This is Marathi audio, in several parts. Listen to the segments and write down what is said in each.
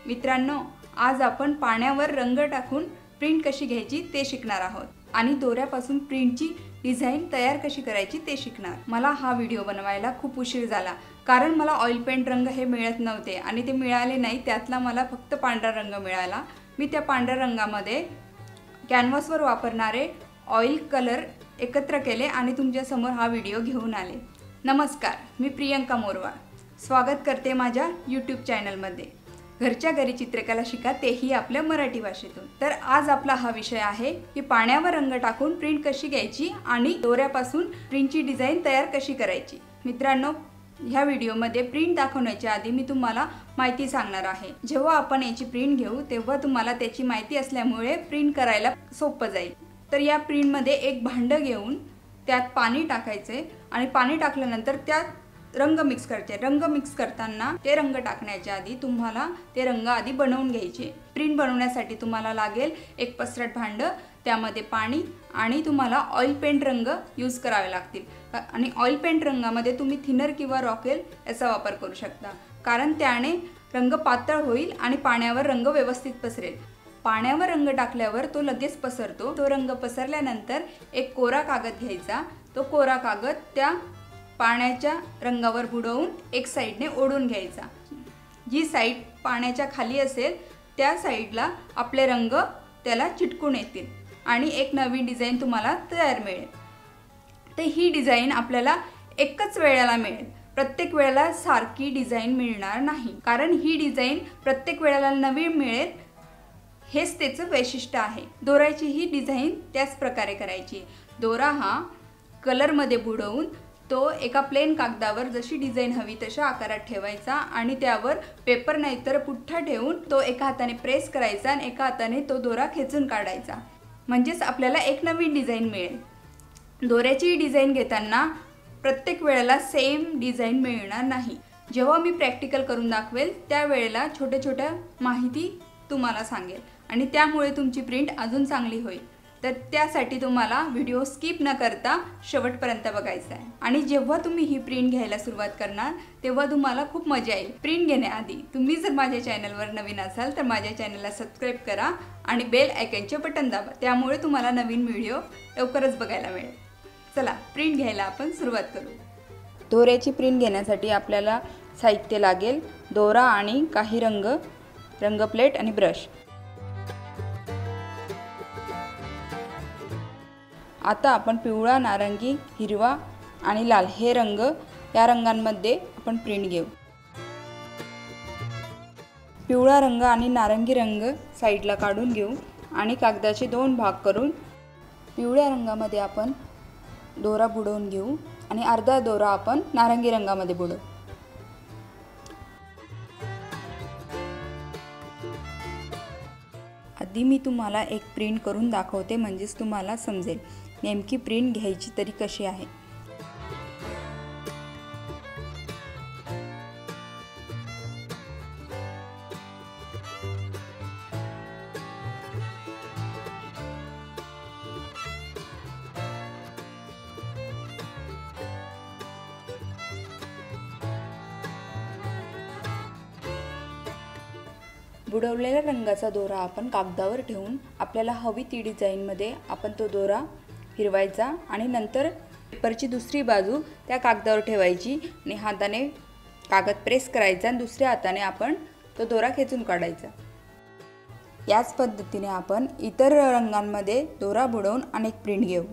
मित्रांनो, आज आपण पाण्यावर रंग टाकून प्रिंट कशी घ्यायची ते शिकणार आहोत आणि दोऱ्यापासून प्रिंटची डिझाइन तयार कशी करायची ते शिकणार। मला हा व्हिडिओ बनवायला खूप उशीर झाला कारण मला ऑइल पेंट रंग हे मिळत नव्हते आणि ते मिळाले नाही। त्यातला मला फक्त पांढरा रंग मिळाला। मी त्या पांढऱ्या रंगामध्ये कॅनव्हासवर वापरणारे ऑइल कलर एकत्र केले आणि तुमच्या समोर हा व्हिडिओ घेऊन आले। नमस्कार, मी प्रियंका मोरवा स्वागत करते माझ्या YouTube चॅनलमध्ये। घरच्या घरी चित्रकला शिका, तेही आपल्या मराठी भाषेतून। तर आज आपला हा विषय आहे की पाण्यावर रंग टाकून प्रिंट कशी घ्यायची आणि दोऱ्यापासून प्रिंटची डिझाइन तयार कशी करायची। मित्रांनो, ह्या व्हिडिओमध्ये प्रिंट दाखवण्याच्या आधी मी तुम्हाला माहिती सांगणार आहे। जेव्हा आपण याची प्रिंट घेऊ तेव्हा तुम्हाला त्याची माहिती असल्यामुळे प्रिंट करायला सोपं जाईल। तर या प्रिंटमध्ये एक भांड घेऊन त्यात पाणी टाकायचे आणि पाणी टाकल्यानंतर त्यात रंग मिक्स करायचे। रंग मिक्स करताना ते रंग टाकण्याच्या आधी तुम्हाला ते रंग आधी बनवून घ्यायचे। प्रिंट बनवण्यासाठी तुम्हाला लागेल एक पसरट भांड, त्यामध्ये पाणी आणि तुम्हाला ऑइल पेंट रंग यूज करावे लागतील। आणि ऑइल पेंट रंगामध्ये तुम्ही थिनर किंवा रॉकेल याचा वापर करू शकता, कारण त्याने रंग पातळ होईल आणि पाण्यावर रंग व्यवस्थित पसरेल। पाण्यावर रंग टाकल्यावर तो लगेच पसरतो। तो रंग पसरल्यानंतर एक कोरा कागद घ्यायचा। तो कोरा कागद त्या पाण्याच्या रंगावर बुडवून एक साइडने ओढून घ्यायचा। जी साइड पाण्याच्या खाली असेल त्या साइडला आपले रंग त्याला चिटकून येतील आणि एक नवीन डिझाइन तुम्हाला तयार मिळेल। तर ही डिझाइन आपल्याला एकच वेळेला मिळेल, प्रत्येक वेळेला सारखी डिझाइन मिळणार नाही, कारण ही डिझाइन प्रत्येक वेळेला नवीन मिळेल, हेच त्याचं वैशिष्ट्य आहे। दोऱ्याची ही डिझाइन त्याच प्रकारे करायची। दोरा हा कलरमध्ये बुडवून तो एका प्लेन कागदावर जशी डिझाइन हवी तशा आकारात ठेवायचा आणि त्यावर पेपर नाही तर पुठ्ठा ठेवून तो एका हाताने प्रेस करायचा आणि एका हाताने तो दोरा खेचून काढायचा, म्हणजेच आपल्याला एक नवीन डिझाइन मिळेल। दोऱ्याची डिझाइन घेताना प्रत्येक वेळेला सेम डिझाइन मिळणार नाही। जेव्हा मी प्रॅक्टिकल करून दाखवेल त्यावेळेला छोट्या छोट्या माहिती तुम्हाला सांगेल आणि त्यामुळे तुमची प्रिंट अजून चांगली होईल। तर त्यासाठी तुम्हाला व्हिडिओ स्किप न करता शेवटपर्यंत बघायचा आहे। आणि जेव्हा तुम्ही ही प्रिंट घ्यायला सुरुवात करणार तेव्हा तुम्हाला खूप मजा येईल। प्रिंट घेण्याआधी तुम्ही जर माझ्या चॅनलवर नवीन असाल तर माझ्या चॅनलला सबस्क्राइब करा आणि बेल आयकॉनचे बटन दाबा, त्यामुळे तुम्हाला नवीन व्हिडिओ लवकरच बघायला मिळेल। चला प्रिंट घ्यायला आपण सुरुवात करू। दोऱ्याची प्रिंट घेण्यासाठी आपल्याला साहित्य लागेल दोरा आणि काही रंग, रंगप्लेट आणि ब्रश। आता आपण पिवळा, नारंगी, हिरवा आणि लाल हे रंग, या रंगांमध्ये आपण प्रिंट घेऊ। पिवळा रंग आणि नारंगी रंग साईडला काढून घेऊ आणि कागदाचे दोन भाग करून पिवळ्या रंगामध्ये आपण दोरा बुडवून घेऊ आणि अर्धा दोरा आपण नारंगी रंगामध्ये बुडवू। आधी मी तुम्हाला एक प्रिंट करून दाखवते, म्हणजेच तुम्हाला समजेल नेमकी प्रिंट घ्यायची तरी कशी आहे। बुडवलेल्या रंगाचा दोरा आपण कागदावर ठेवून आपल्याला हवी ती डिझाइनमध्ये आपण तो दोरा फिरवायचा आणि नंतर पेपरची दुसरी बाजू त्या कागदावर ठेवायची आणि हाताने कागद प्रेस करायचा आणि दुसऱ्या हाताने आपण तो दोरा खेचून काढायचा। याच पद्धतीने आपण इतर रंगांमध्ये दोरा बुडवून अनेक प्रिंट घेऊ।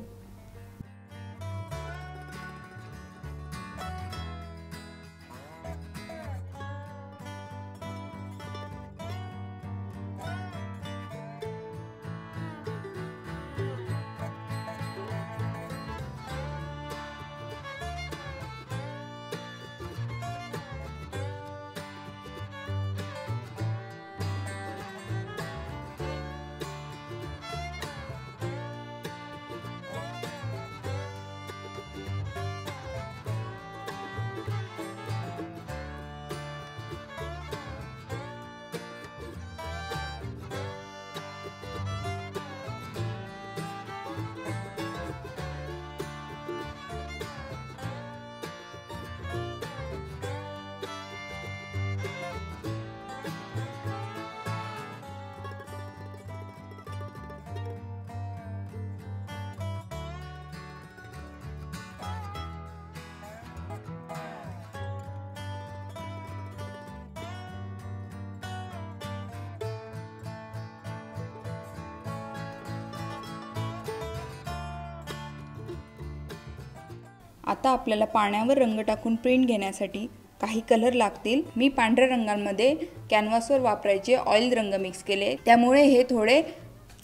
आता आपल्याला पाण्यावर रंग टाकून प्रिंट घेण्यासाठी काही कलर लागतील। मी पांढऱ्या रंगांमध्ये कॅनव्हासवर वापरायचे ऑइल रंग मिक्स केले, त्यामुळे हे थोडे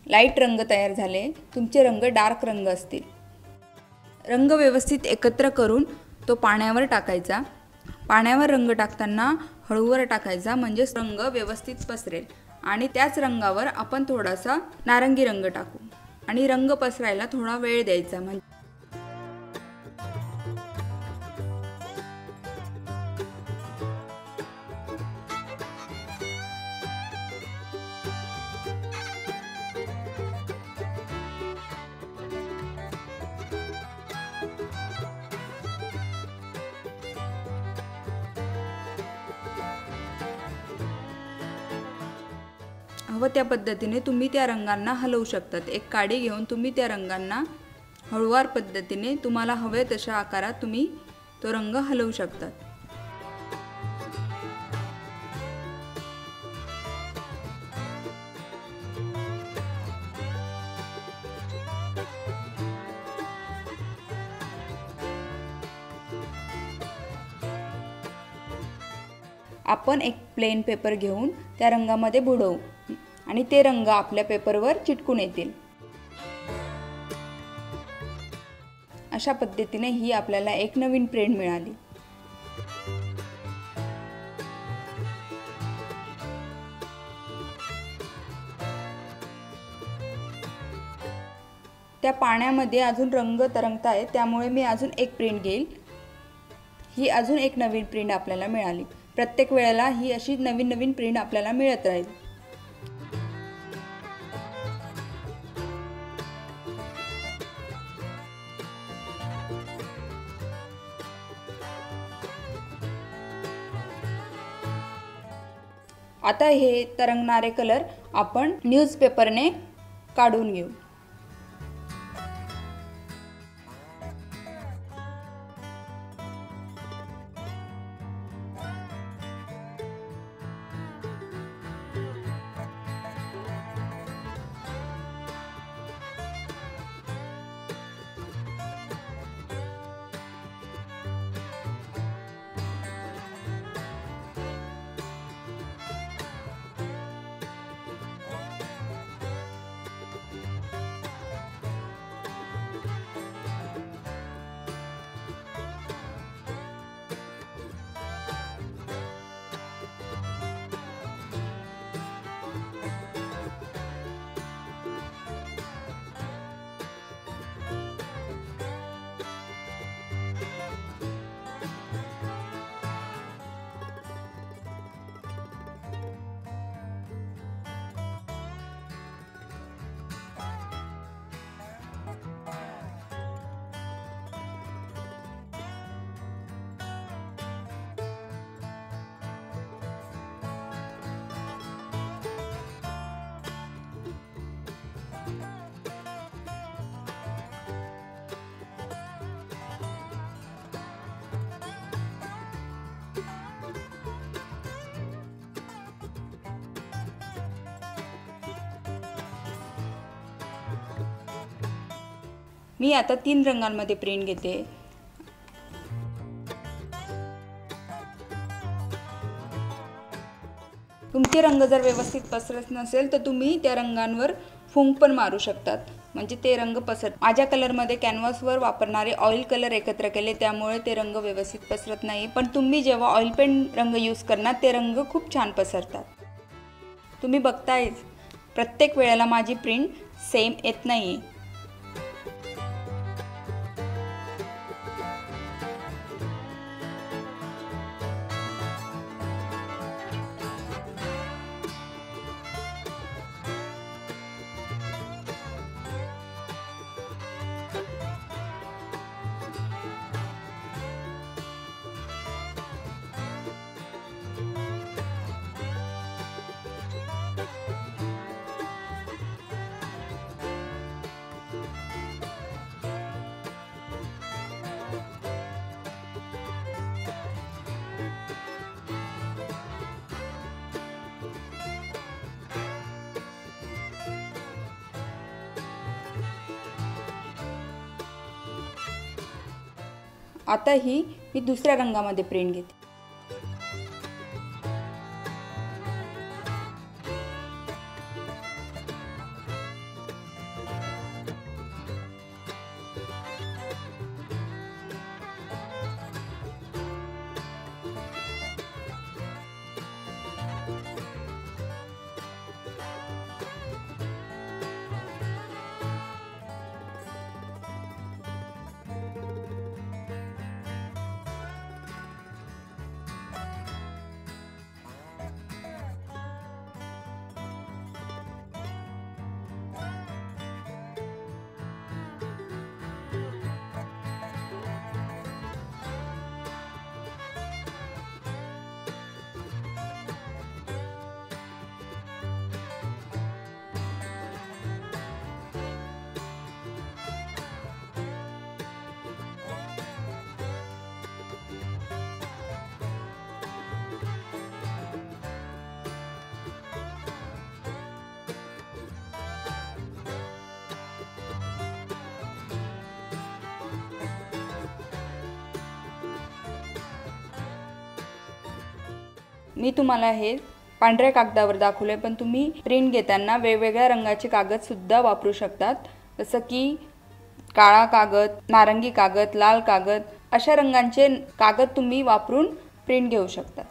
लाईट रंग तयार झाले। तुमचे रंग डार्क रंग असतील। रंग व्यवस्थित एकत्र करून तो पाण्यावर टाकायचा। पाण्यावर रंग टाकताना हळूवर टाकायचा, म्हणजे रंग व्यवस्थित पसरेल। आणि त्याच रंगावर आपण थोडासा नारंगी रंग टाकू आणि रंग पसरायला थोडा वेळ द्यायचा। हवं त्या पद्धतीने तुम्ही त्या रंगांना हलवू शकतात। एक काडी घेऊन तुम्ही त्या रंगांना हळूवार पद्धतीने तुम्हाला हवे तशा आकारात तुम्ही तो रंग हलवू शकतात। आपण एक प्लेन पेपर घेऊन त्या रंगामध्ये बुडवू आणि ते रंग आपल्या पेपरवर चिटकून येतील। अशा पद्धतीने ही आपल्याला एक नवीन प्रिंट मिळाली। त्या पाण्यामध्ये अजून रंग तरंगतायत, त्यामुळे मी अजून एक प्रिंट घेईल। ही अजून एक नवीन प्रिंट आपल्याला मिळाली। प्रत्येक वेळेला ही अशी नवीन नवीन प्रिंट आपल्याला मिळत राहील। आता हे तरंगणारे कलर आपण न्यूजपेपरने काढून घेऊ। मी आता 3 रंगांमध्ये प्रिंट घेते। तुमचे रंग जर व्यवस्थित पसरत नसेल तर तुम्ही त्या रंगांवर फुंक पण मारू शकतात, म्हणजे ते रंग पसरत। माझ्या कलरमध्ये कॅनव्हासवर वापरणारे ऑइल कलर एकत्र केले, त्यामुळे ते रंग व्यवस्थित पसरत नाही। पण तुम्ही जेव्हा ऑइल पेंट रंग यूज करणार ते रंग खूप छान पसरतात। तुम्ही बघतायच प्रत्येक वेळेला माझी प्रिंट सेम येत नाही। आता ही मी दुसऱ्या रंगामध्ये प्रिंट घेते। मी तुम्हाला हे पांढऱ्या कागदावर दाखवले, पण तुम्ही प्रिंट घेताना वेगवेगळ्या रंगाचे कागद सुद्धा वापरू शकतात, जसं की काळा कागद, नारंगी कागद, लाल कागद, अशा रंगांचे कागद तुम्ही वापरून प्रिंट घेऊ शकता।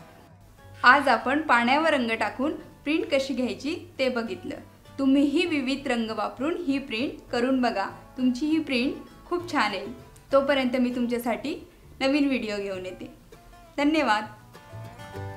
आज आपण पाण्यावर रंग टाकून प्रिंट कशी घ्यायची ते बघितलं। तुम्हीही विविध रंग वापरून ही प्रिंट करून बघा, तुमची ही प्रिंट खूप छान येईल। तोपर्यंत मी तुमच्यासाठी नवीन व्हिडिओ घेऊन येते। धन्यवाद।